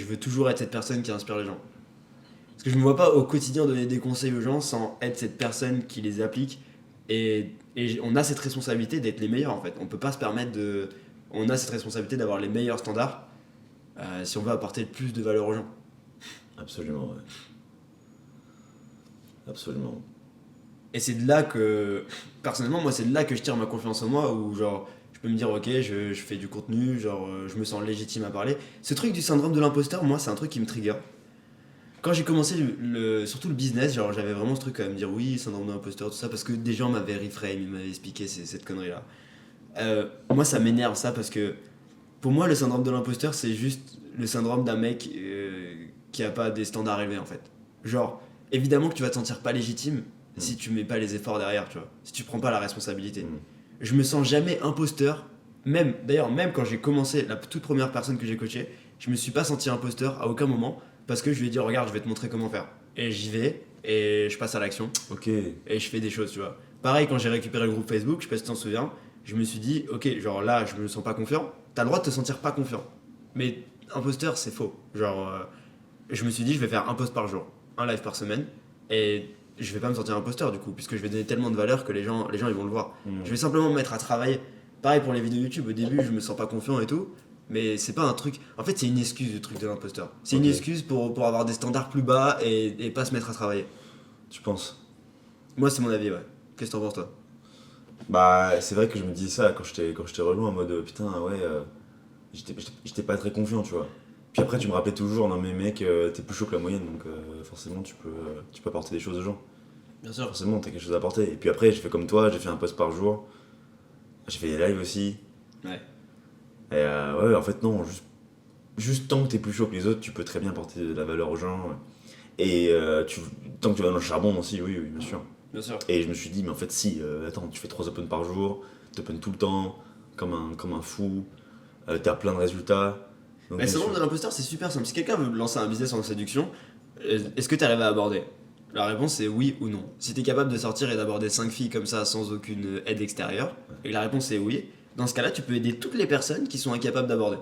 Speaker 1: veux toujours être cette personne qui inspire les gens. Parce que je me vois pas au quotidien donner des conseils aux gens sans être cette personne qui les applique. Et on a cette responsabilité d'être les meilleurs en fait. On peut pas se permettre de. On a cette responsabilité d'avoir les meilleurs standards si on veut apporter le plus de valeur aux gens.
Speaker 2: Absolument, ouais. Absolument.
Speaker 1: Et c'est de là que, personnellement, moi, c'est de là que je tire ma confiance en moi, où genre, je peux me dire, ok, je fais du contenu, genre, je me sens légitime à parler. Ce truc du syndrome de l'imposteur, moi, c'est un truc qui me trigger. Quand j'ai commencé surtout le business, genre, j'avais vraiment ce truc à me dire, oui, syndrome de l'imposteur, tout ça, parce que des gens m'avaient reframe, ils m'avaient expliqué cette connerie-là. Moi, ça m'énerve ça, parce que pour moi, le syndrome de l'imposteur, c'est juste le syndrome d'un mec qui a pas des standards élevés, en fait. Genre, évidemment que tu vas te sentir pas légitime si tu mets pas les efforts derrière, tu vois. Si tu prends pas la responsabilité. Je me sens jamais imposteur. Même quand j'ai commencé, la toute première personne que j'ai coachée, je me suis pas senti imposteur à aucun moment parce que je lui ai dit regarde, je vais te montrer comment faire. Et j'y vais et je passe à l'action
Speaker 2: Ok.
Speaker 1: et je fais des choses, tu vois. Pareil, quand j'ai récupéré le groupe Facebook, je sais pas si tu t'en souviens, je me suis dit ok, genre là, je me sens pas confiant. T'as le droit de te sentir pas confiant. Mais imposteur, c'est faux. Genre, je me suis dit je vais faire un post par jour, un live par semaine et je vais pas me sentir imposteur du coup, puisque je vais donner tellement de valeur que les gens ils vont le voir. Je vais simplement me mettre à travailler. Pareil pour les vidéos YouTube, au début je me sens pas confiant et tout, mais c'est pas un truc. En fait, c'est une excuse le truc de l'imposteur. C'est une excuse pour avoir des standards plus bas et pas se mettre à travailler.
Speaker 2: Tu penses?
Speaker 1: Moi, c'est mon avis, ouais. Qu'est-ce que t'en penses, toi?
Speaker 2: Bah, c'est vrai que je me disais ça quand je t'ai rejoint en mode putain, ouais, j'étais pas très confiant, tu vois. Puis après, tu me rappelais toujours, non mais mec, t'es plus chaud que la moyenne, donc forcément, tu peux apporter des choses aux gens.
Speaker 1: Bien sûr.
Speaker 2: Forcément, t'as quelque chose à apporter. Et puis après, j'ai fait comme toi, j'ai fait un post par jour. J'ai fait des lives aussi.
Speaker 1: Ouais.
Speaker 2: Et ouais, en fait, non, juste tant que t'es plus chaud que les autres, tu peux très bien apporter de la valeur aux gens. Et tant que tu vas dans le charbon aussi, oui, bien sûr.
Speaker 1: Bien sûr.
Speaker 2: Et je me suis dit, mais en fait, si, attends, tu fais 3 opens par jour, t'opens tout le temps, comme un fou, t'as plein de résultats. Donc,
Speaker 1: Mais le syndrome de l'imposteur, c'est super simple. Si quelqu'un veut lancer un business en séduction, est-ce que tu arrives à aborder? La réponse c'est oui ou non. Si tu es capable de sortir et d'aborder 5 filles comme ça sans aucune aide extérieure, et que la réponse est oui, dans ce cas-là, tu peux aider toutes les personnes qui sont incapables d'aborder.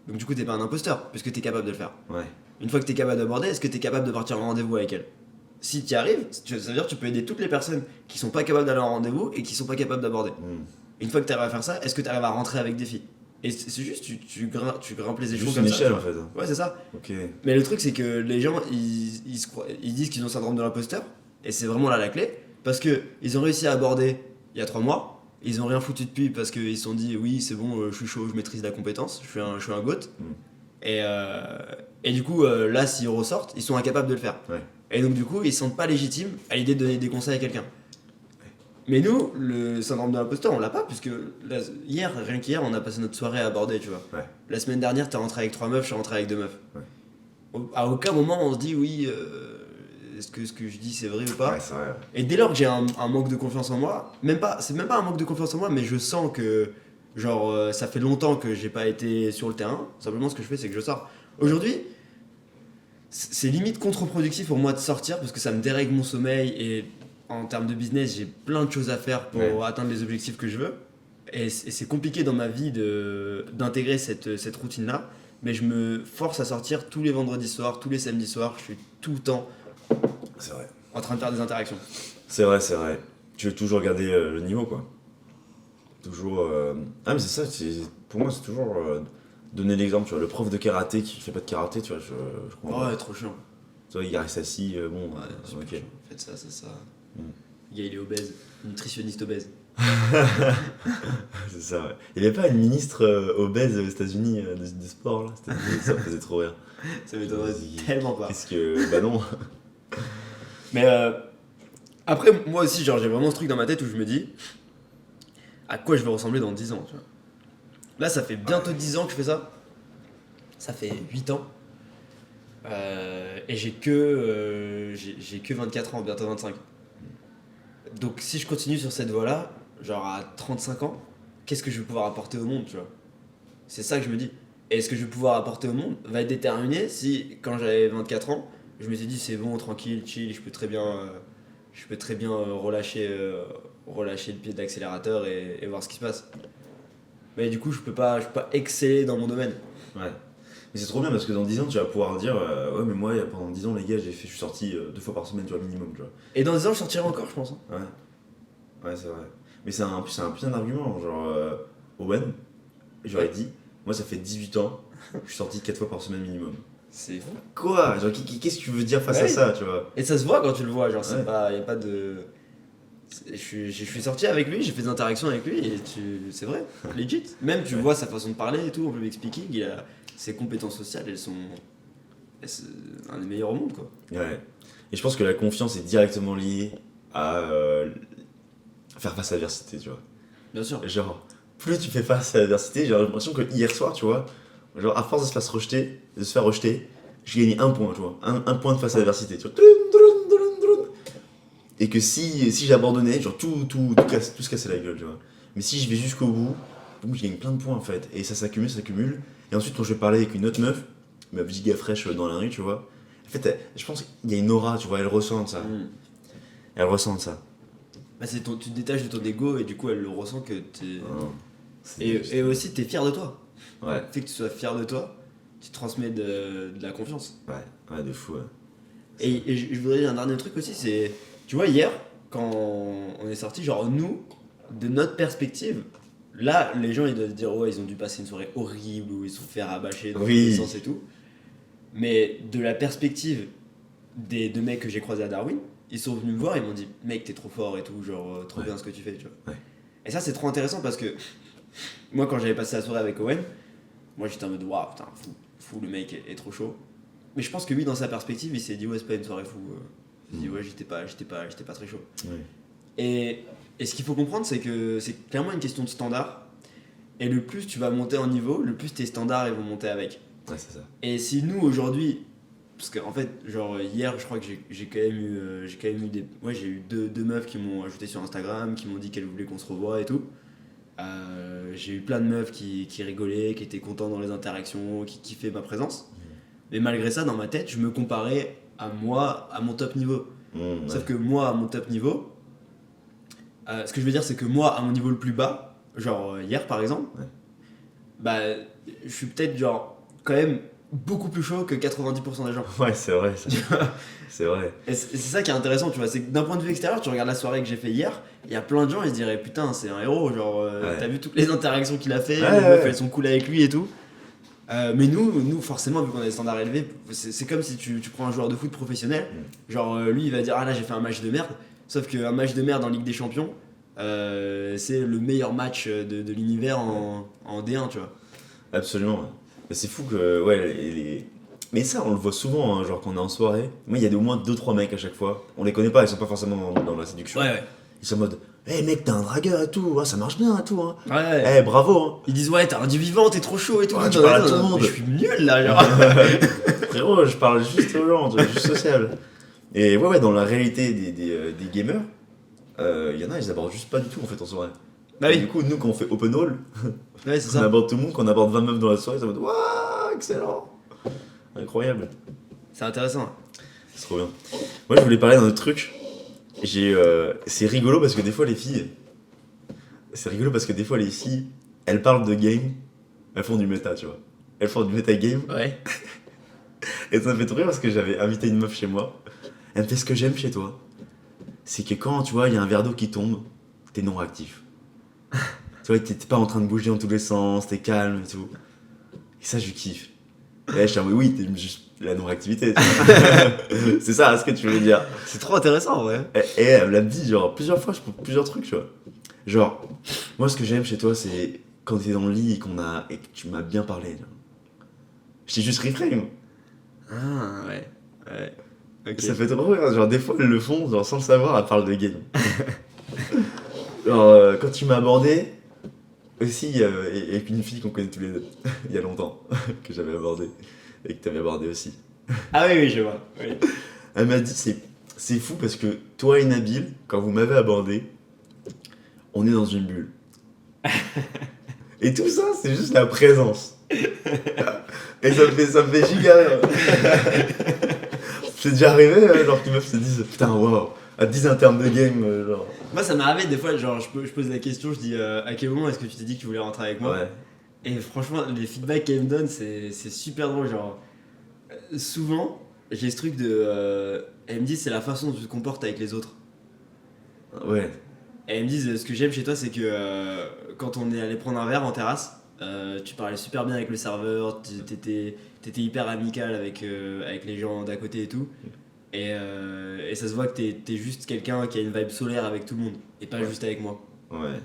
Speaker 1: Donc du coup, t'es pas un imposteur, puisque tu es capable de le faire.
Speaker 2: Ouais.
Speaker 1: Une fois que tu es capable d'aborder, est-ce que tu es capable de partir en rendez-vous avec elle? Si tu y arrives, ça veut dire que tu peux aider toutes les personnes qui sont pas capables d'aller en rendez-vous et qui sont pas capables d'aborder. Une fois que tu arrives à faire ça, est-ce que tu arrives à rentrer avec des filles? Et c'est juste, tu grimpes les échelons
Speaker 2: Juste
Speaker 1: comme
Speaker 2: une
Speaker 1: ça.
Speaker 2: échelle en fait.
Speaker 1: Ouais, c'est ça.
Speaker 2: Ok.
Speaker 1: Mais le truc, c'est que les gens, ils disent qu'ils ont le syndrome de l'imposteur, et c'est vraiment là la clé, parce qu'ils ont réussi à aborder il y a 3 mois, ils ont rien foutu depuis parce qu'ils se sont dit, oui, c'est bon, je suis chaud, je maîtrise la compétence, je suis un goat. Et du coup, là, s'ils ressortent, ils sont incapables de le faire.
Speaker 2: Ouais.
Speaker 1: Et donc, du coup, ils se sentent pas légitimes à l'idée de donner des conseils à quelqu'un. Mais nous, le syndrome de l'imposteur, on l'a pas, puisque rien qu'hier, on a passé notre soirée à aborder, tu vois.
Speaker 2: Ouais.
Speaker 1: La semaine dernière, t'es rentré avec 3 meufs, je suis rentré avec 2 meufs.
Speaker 2: Ouais.
Speaker 1: À aucun moment, on se dit, oui, est-ce que ce que je dis, c'est vrai ou pas?
Speaker 2: Ouais, c'est vrai.
Speaker 1: Et dès lors que j'ai un manque de confiance en moi, c'est même pas un manque de confiance en moi, mais je sens que, genre, ça fait longtemps que j'ai pas été sur le terrain. Simplement, ce que je fais, c'est que je sors. Aujourd'hui, c'est limite contre-productif pour moi de sortir, parce que ça me dérègle mon sommeil, et en termes de business, j'ai plein de choses à faire pour atteindre les objectifs que je veux. Et c'est compliqué dans ma vie d'intégrer cette routine-là, mais je me force à sortir tous les vendredis soirs, tous les samedis soirs, je suis tout le temps
Speaker 2: C'est vrai.
Speaker 1: en train de faire des interactions.
Speaker 2: C'est vrai. Tu veux toujours garder le niveau, quoi. Toujours. Ah, mais c'est ça, pour moi, c'est toujours donner l'exemple. Tu vois, le prof de karaté qui fait pas de karaté, tu vois, je comprends pas.
Speaker 1: Ouais, trop chiant.
Speaker 2: Tu vois, il reste assis, bon,
Speaker 1: Ouais, super
Speaker 2: ok.
Speaker 1: chiant. Faites ça, c'est ça. Le gars, il est obèse, nutritionniste obèse.
Speaker 2: C'est ça, ouais. Il n'y avait pas une ministre obèse aux États-Unis de sport, là? Ça me faisait trop rire.
Speaker 1: Ça m'étonnerait tellement pas.
Speaker 2: Qu'est-ce que. Bah non.
Speaker 1: Mais après, moi aussi, genre, j'ai vraiment ce truc dans ma tête où je me dis à quoi je vais ressembler dans 10 ans, tu vois. Là, ça fait bientôt 10 ans que je fais ça. Ça fait 8 ans. Et j'ai que 24 ans, bientôt 25. Donc si je continue sur cette voie-là, genre à 35 ans, qu'est-ce que je vais pouvoir apporter au monde, tu vois? C'est ça que je me dis. Et ce que je vais pouvoir apporter au monde va être déterminé si, quand j'avais 24 ans, je me suis dit c'est bon, tranquille, chill, je peux très bien relâcher le pied de l'accélérateur et voir ce qui se passe. Mais du coup, je peux pas exceller dans mon domaine.
Speaker 2: Ouais. Mais c'est trop bien parce que dans 10 ans, tu vas pouvoir dire ouais, mais moi, pendant 10 ans, les gars, je suis sorti 2 fois par semaine, tu vois, minimum, tu vois.
Speaker 1: Et dans 10 ans, je sortirai encore, je pense, hein.
Speaker 2: Ouais, c'est vrai. Mais c'est un putain d'argument. Genre, Owen, j'aurais dit, moi, ça fait 18 ans, je suis sorti 4 fois par semaine minimum.
Speaker 1: C'est fou.
Speaker 2: Quoi? Genre, qu'est-ce que tu veux dire face à
Speaker 1: Ouais.
Speaker 2: ça, tu vois?
Speaker 1: Et ça se voit quand tu le vois, genre,
Speaker 2: Ouais.
Speaker 1: y a pas de. Je suis sorti avec lui, j'ai fait des interactions avec lui, et c'est vrai, legit. Même tu
Speaker 2: Ouais.
Speaker 1: vois sa façon de parler et tout, on peut lui expliquer ses compétences sociales, c'est un des meilleurs au monde, quoi.
Speaker 2: Ouais. Et je pense que la confiance est directement liée à faire face à l'adversité, tu vois.
Speaker 1: Bien sûr.
Speaker 2: Genre, plus tu fais face à l'adversité, j'ai l'impression que hier soir, tu vois, genre à force de se faire rejeter, j'ai gagné un point, tu vois, un point de face à l'adversité, tu vois. Et que si j'ai abandonné, genre tout se cassait la gueule, tu vois. Mais si je vais jusqu'au bout, boum, je gagne plein de points en fait. Et ça s'accumule. Et ensuite, quand je vais parler avec une autre meuf giga fraîche dans la rue, tu vois, en fait, je pense qu'il y a une aura, tu vois, elle ressent ça.
Speaker 1: Mm.
Speaker 2: Elle ressent ça.
Speaker 1: Bah, tu te détaches de ton ego, et du coup, elle le ressent que t'es.
Speaker 2: Hein,
Speaker 1: Et aussi, t'es fier de toi.
Speaker 2: Ouais,
Speaker 1: Le fait que tu sois fier de toi, tu transmets de la confiance.
Speaker 2: ouais, de fou, ouais.
Speaker 1: Et je voudrais dire un dernier truc aussi, c'est. Tu vois, hier, quand on est sorti, genre nous, de notre perspective, là, les gens ils doivent se dire, ouais, ils ont dû passer une soirée horrible où ils se sont fait rabâcher dans tous
Speaker 2: Oui.
Speaker 1: les sens et tout. Mais de la perspective des deux mecs que j'ai croisés à Darwin, ils sont venus me voir, ils m'ont dit, mec, t'es trop fort et tout, genre, trop
Speaker 2: Ouais.
Speaker 1: bien ce que tu fais, tu vois.
Speaker 2: Ouais.
Speaker 1: Et ça, c'est trop intéressant parce que moi, quand j'avais passé la soirée avec Owen, moi j'étais en mode, waouh, putain, fou, le mec est trop chaud. Mais je pense que lui, dans sa perspective, il s'est dit, ouais, c'est pas une soirée fou. Il s'est dit, ouais, j'étais pas très chaud.
Speaker 2: Ouais.
Speaker 1: Et ce qu'il faut comprendre, c'est que c'est clairement une question de standard. Et le plus tu vas monter en niveau, le plus tes standards ils vont monter avec.
Speaker 2: Ouais, c'est ça.
Speaker 1: Et si nous aujourd'hui, parce qu'en fait, genre hier, je crois que j'ai quand même eu j'ai eu deux meufs qui m'ont ajouté sur Instagram, qui m'ont dit qu'elles voulaient qu'on se revoie et tout. J'ai eu plein de meufs qui rigolaient, qui étaient contents dans les interactions, qui kiffaient ma présence. Mais malgré ça, dans ma tête, je me comparais à moi, à mon top niveau. Sauf que moi, à mon top niveau, ce que je veux dire, c'est que moi, à mon niveau le plus bas, genre hier par exemple,
Speaker 2: Ouais.
Speaker 1: bah, je suis peut-être genre quand même beaucoup plus chaud que 90% des gens.
Speaker 2: Ouais, c'est vrai, ça. C'est vrai.
Speaker 1: Et c'est ça qui est intéressant, tu vois, c'est que d'un point de vue extérieur, tu regardes la soirée que j'ai fait hier, il y a plein de gens, ils se diraient putain, c'est un héros, genre,
Speaker 2: Ouais.
Speaker 1: t'as vu toutes les interactions qu'il a fait,
Speaker 2: Ouais,
Speaker 1: les meufs
Speaker 2: ouais.
Speaker 1: elles sont cool avec lui et tout. Mais nous, forcément, vu qu'on a des standards élevés, c'est comme si tu prends un joueur de foot professionnel, genre lui il va dire ah là j'ai fait un match de merde, sauf qu'un match de merde en Ligue des Champions, c'est le meilleur match de l'univers en D1, tu vois.
Speaker 2: Absolument. Ouais. Mais c'est fou que. Ouais, mais ça, on le voit souvent, hein, genre quand on est en soirée. Moi, il y a au moins 2-3 mecs à chaque fois. On les connaît pas, ils sont pas forcément dans la séduction.
Speaker 1: Ouais.
Speaker 2: Ils sont en mode hey mec, t'es un dragueur et tout, ça marche bien et tout. Hein.
Speaker 1: Ouais.
Speaker 2: Eh, bravo. Hein.
Speaker 1: Ils disent ouais, t'es un dieu vivant, t'es trop chaud et tout.
Speaker 2: Ouais, tu parles à tout le monde.
Speaker 1: Mais je suis nul là, genre.
Speaker 2: Frérot, je parle juste aux gens, tu vois, juste social. Et ouais, dans la réalité des gamers, il y en a, ils abordent juste pas du tout en fait en soirée.
Speaker 1: Bah
Speaker 2: Et
Speaker 1: oui,
Speaker 2: du coup, nous, quand on fait open hall,
Speaker 1: ouais, c'est
Speaker 2: on
Speaker 1: ça.
Speaker 2: aborde tout le monde, quand on aborde 20 meufs dans la soirée, ça va être waouh, excellent. Incroyable.
Speaker 1: C'est intéressant.
Speaker 2: C'est trop bien. Moi, je voulais parler d'un autre truc. C'est rigolo parce que des fois, les filles. C'est rigolo parce que des fois, les filles, elles parlent de game, elles font du méta, tu vois. Elles font du méta game.
Speaker 1: Ouais.
Speaker 2: Et ça me fait trop rire parce que j'avais invité une meuf chez moi. Elle me fait ce que j'aime chez toi. C'est que quand, tu vois, il y a un verre d'eau qui tombe, t'es non réactif. Tu vois, t'es pas en train de bouger dans tous les sens, t'es calme et tout. Et ça, je kiffe. Et là, je suis en mode, oui, t'es juste la non-réactivité. tu vois. C'est ça, ce que tu veux dire.
Speaker 1: C'est trop intéressant, ouais.
Speaker 2: Et elle me l'a dit, genre, plusieurs fois, pour plusieurs trucs, tu vois. Genre, moi, ce que j'aime chez toi, c'est quand t'es dans le lit et que tu m'as bien parlé. Genre. Je t'ai juste reframe.
Speaker 1: Ah, ouais. Ouais. Ok.
Speaker 2: Ça fait trop rire. Genre, des fois, elles le font, genre, sans le savoir, elles parlent de game. Genre, quand tu m'as abordé, aussi, et puis une fille qu'on connaît tous les deux, il y a longtemps, que j'avais abordé, et que t'avais abordé aussi.
Speaker 1: Ah oui, je vois. Oui.
Speaker 2: Elle m'a dit, c'est fou parce que toi et Nabil, quand vous m'avez abordé, on est dans une bulle. Et tout ça, c'est juste la présence. Et ça me fait giga rire. C'est déjà arrivé, genre que les meufs se disent, putain, waouh, à 10 en termes de game, genre.
Speaker 1: Moi, ça m'est arrivé des fois, genre, je pose la question, je dis à quel moment est-ce que tu t'es dit que tu voulais rentrer avec moi?
Speaker 2: Ouais.
Speaker 1: Et franchement, les feedbacks qu'elle me donne, c'est super drôle. Genre, souvent, j'ai ce truc de. Elle me dit, c'est la façon dont tu te comportes avec les autres.
Speaker 2: Ouais.
Speaker 1: Et elles me disent, ce que j'aime chez toi, c'est que quand on est allé prendre un verre en terrasse, tu parlais super bien avec le serveur, t'étais hyper amical avec les gens d'à côté et tout. Et ça se voit que t'es juste quelqu'un qui a une vibe solaire avec tout le monde, et pas juste avec moi.
Speaker 2: Ouais.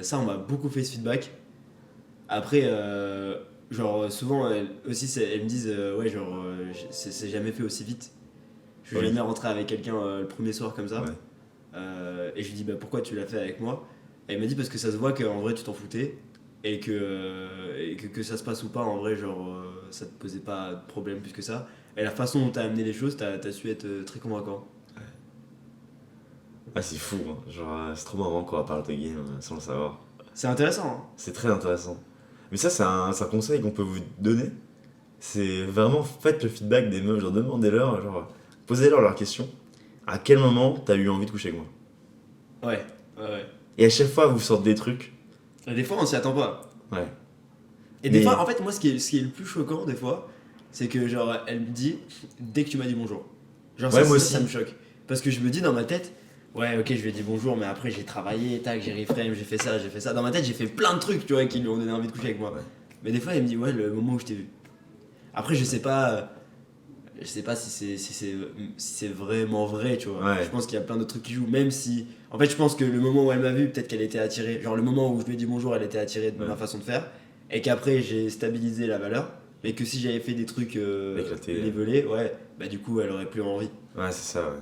Speaker 1: Ça, on m'a beaucoup fait ce feedback. Après, genre, souvent, elles me disent, ouais, genre, c'est jamais fait aussi vite. Je suis
Speaker 2: Oui.
Speaker 1: jamais rentré avec quelqu'un le premier soir comme ça.
Speaker 2: Ouais.
Speaker 1: Et je lui dis, bah pourquoi tu l'as fait avec moi? Et elle m'a dit, parce que ça se voit qu'en vrai, tu t'en foutais. Et que ça se passe ou pas, en vrai, genre, ça te posait pas de problème plus que ça. Et la façon dont t'as amené les choses, t'as su être très convaincant.
Speaker 2: Ah, c'est fou, hein. Genre, c'est trop marrant qu'on parle de game sans le savoir.
Speaker 1: C'est intéressant, hein.
Speaker 2: C'est très intéressant. Mais ça, c'est un conseil qu'on peut vous donner. C'est vraiment faites le feedback des meufs, genre demandez-leur, genre posez-leur leurs questions. À quel moment t'as eu envie de coucher avec moi?
Speaker 1: Ouais, ouais.
Speaker 2: Et à chaque fois, vous sortez des trucs.
Speaker 1: Et des fois, on s'y attend pas.
Speaker 2: Ouais.
Speaker 1: Et des
Speaker 2: Mais-
Speaker 1: fois, en fait, moi, ce qui est le plus choquant, des fois, c'est que, genre, elle me dit, dès que tu m'as dit bonjour. Genre,
Speaker 2: Ouais,
Speaker 1: ça,
Speaker 2: moi
Speaker 1: ça,
Speaker 2: aussi.
Speaker 1: ça me choque. Parce que je me dis dans ma tête, ouais, ok, je lui ai dit bonjour, mais après, j'ai travaillé, tac, j'ai reframe, j'ai fait ça, j'ai fait ça. Dans ma tête, j'ai fait plein de trucs, tu vois, qui lui ont donné envie de coucher avec moi.
Speaker 2: Ouais.
Speaker 1: Mais des fois, elle me dit, ouais, le moment où je t'ai vu. Après, je sais pas si c'est vraiment vrai, tu vois.
Speaker 2: Ouais.
Speaker 1: Je pense qu'il y a plein d'autres trucs qui jouent, même si. En fait, je pense que le moment où elle m'a vu, peut-être qu'elle était attirée. Genre, le moment où je lui ai dit bonjour, elle était attirée de
Speaker 2: Ouais.
Speaker 1: ma façon de faire. Et qu'après, j'ai stabilisé la valeur. Mais que si j'avais fait des trucs
Speaker 2: Éclatés.
Speaker 1: dévelés, ouais, bah du coup, elle aurait plus envie.
Speaker 2: Ouais, c'est ça, ouais.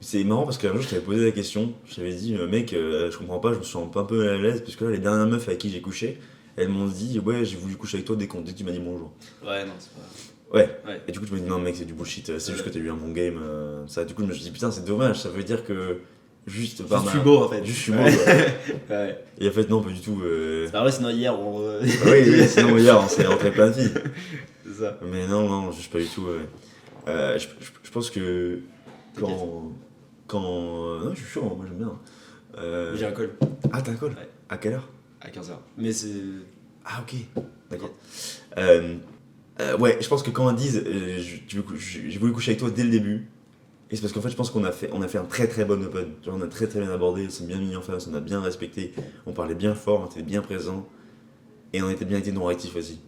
Speaker 2: C'est marrant parce qu'un jour, je t'avais posé la question. Je t'avais dit, mec, je comprends pas, je me sens un peu mal à l'aise. Parce que là, les dernières meufs avec qui j'ai couché, elles m'ont dit, ouais, j'ai voulu coucher avec toi dès que tu m'as dit bonjour.
Speaker 1: Ouais, non, c'est pas.
Speaker 2: Ouais.
Speaker 1: Ouais.
Speaker 2: Et du coup, je me dis, non, mec, c'est du bullshit. C'est juste que t'as eu un bon game. Ça. Du coup, je me suis dit, putain, c'est dommage. Ça veut dire que juste par
Speaker 1: Je
Speaker 2: ma-
Speaker 1: suis beau en fait.
Speaker 2: Juste, je suis beau.
Speaker 1: Ouais.
Speaker 2: Ouais.
Speaker 1: Ouais.
Speaker 2: Et en fait, non, pas du tout.
Speaker 1: C'est pas vrai, sinon hier on.
Speaker 2: Oui, sinon, hier, on s'est rentré plein de filles.
Speaker 1: C'est ça.
Speaker 2: Mais non, juste pas du tout. Ouais. Je pense que quand non, je suis chaud, moi j'aime bien.
Speaker 1: J'ai un call
Speaker 2: Ah, t'as un call?
Speaker 1: Ouais.
Speaker 2: À quelle heure?
Speaker 1: à 15h. Mais c'est.
Speaker 2: Ah, ok, d'accord. Ouais, je pense que quand on dise j'ai voulu coucher avec toi dès le début, et c'est parce qu'en fait, je pense qu'on a fait un très très bon open. Genre, on a très très bien abordé, on s'est bien mis en face, on a bien respecté, on parlait bien fort, on était bien présent, et on était bien été non réactif aussi.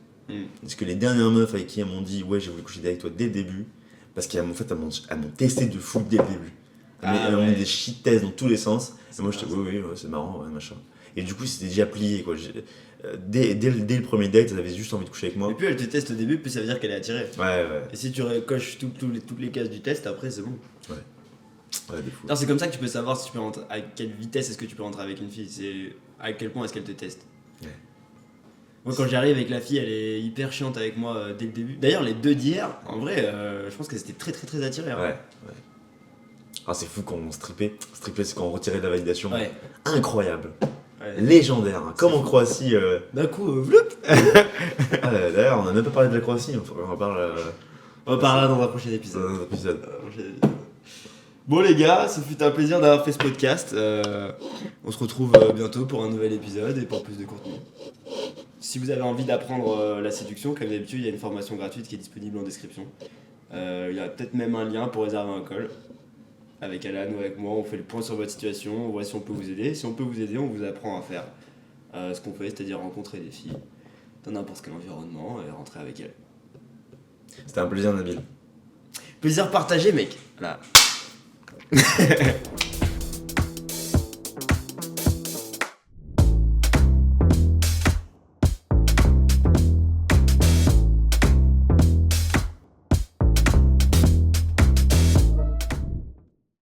Speaker 2: Parce que les dernières meufs avec qui elles m'ont dit ouais, j'ai voulu coucher avec toi dès le début, parce qu'en fait, elles m'ont testé de fou dès le début. Elles m'ont mis des shit tests dans tous les sens, et moi j'étais oui, c'est marrant, ouais, machin. Et du coup, c'était déjà plié quoi. Dès le premier date, elles avaient juste envie de coucher avec moi.
Speaker 1: Et plus elle te teste au début, plus ça veut dire qu'elle est attirée.
Speaker 2: Ouais.
Speaker 1: Et si tu coches toutes les cases du test, après c'est bon.
Speaker 2: Ouais, des fous.
Speaker 1: Non, c'est comme ça que tu peux savoir si tu peux rentrer, à quelle vitesse est-ce que tu peux rentrer avec une fille. C'est à quel point est-ce qu'elle te teste.
Speaker 2: Ouais.
Speaker 1: Moi, quand j'arrive avec la fille, elle est hyper chiante avec moi dès le début. D'ailleurs, les deux d'hier, en vrai, je pense qu'elles étaient très très très attirées. Hein.
Speaker 2: Ouais. Ah, c'est fou quand on strippait. Stripper, c'est quand on retirait de la validation.
Speaker 1: Ouais.
Speaker 2: Incroyable.
Speaker 1: Ouais.
Speaker 2: Légendaire. Hein. Comme en Croatie.
Speaker 1: D'un coup, vloup.
Speaker 2: D'ailleurs, on a même pas parlé de la Croatie. On en parle
Speaker 1: On va parler dans un prochain
Speaker 2: dans
Speaker 1: épisode.
Speaker 2: un autre épisode.
Speaker 1: Bon les gars, ce fut un plaisir d'avoir fait ce podcast. On se retrouve bientôt pour un nouvel épisode et pour plus de contenu. Si vous avez envie d'apprendre la séduction, comme d'habitude, il y a une formation gratuite qui est disponible en description. Il y a peut-être même un lien pour réserver un call. Avec Alan ou avec moi, on fait le point sur votre situation, on voit si on peut vous aider. Si on peut vous aider, on vous apprend à faire ce qu'on fait, c'est-à-dire rencontrer des filles dans n'importe quel environnement et rentrer avec elles.
Speaker 2: C'était un plaisir, Nabil.
Speaker 1: Plaisir partagé, mec. Voilà.